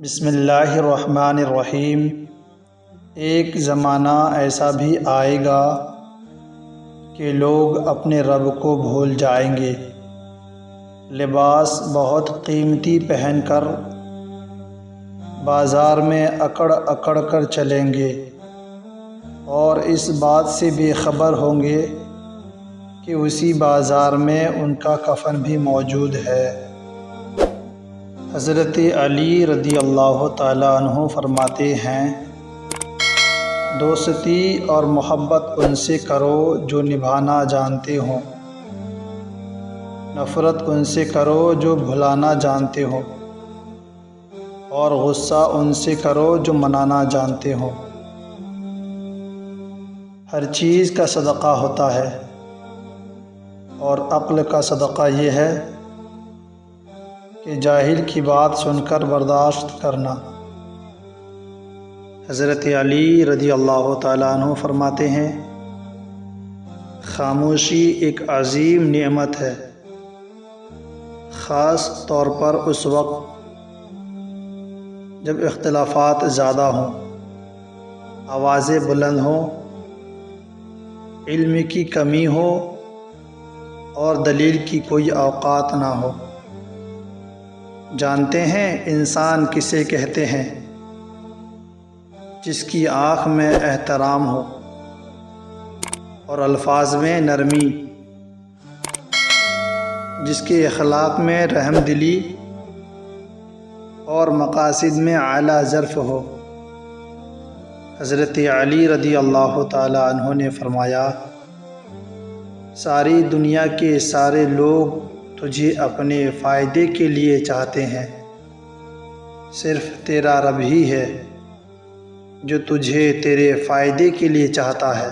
بسم اللہ الرحمن الرحیم۔ ایک زمانہ ایسا بھی آئے گا کہ لوگ اپنے رب کو بھول جائیں گے، لباس بہت قیمتی پہن کر بازار میں اکڑ اکڑ کر چلیں گے اور اس بات سے بے خبر ہوں گے کہ اسی بازار میں ان کا کفن بھی موجود ہے۔ حضرت علی رضی اللہ تعالیٰ عنہ فرماتے ہیں، دوستی اور محبت ان سے کرو جو نبھانا جانتے ہوں، نفرت ان سے کرو جو بھلانا جانتے ہوں، اور غصہ ان سے کرو جو منانا جانتے ہوں۔ ہر چیز کا صدقہ ہوتا ہے اور عقل کا صدقہ یہ ہے کہ جاہل کی بات سن کر برداشت کرنا۔ حضرت علی رضی اللہ تعالیٰ عنہ فرماتے ہیں، خاموشی ایک عظیم نعمت ہے، خاص طور پر اس وقت جب اختلافات زیادہ ہوں، آوازیں بلند ہوں، علم کی کمی ہو اور دلیل کی کوئی اوقات نہ ہو۔ جانتے ہیں انسان کسے کہتے ہیں؟ جس کی آنکھ میں احترام ہو اور الفاظ میں نرمی، جس کے اخلاق میں رحم دلی اور مقاصد میں اعلیٰ ظرف ہو۔ حضرت علی رضی اللہ تعالیٰ عنہ نے فرمایا، ساری دنیا کے سارے لوگ تجھے اپنے فائدے کے لیے چاہتے ہیں، صرف تیرا رب ہی ہے جو تجھے تیرے فائدے کے لیے چاہتا ہے۔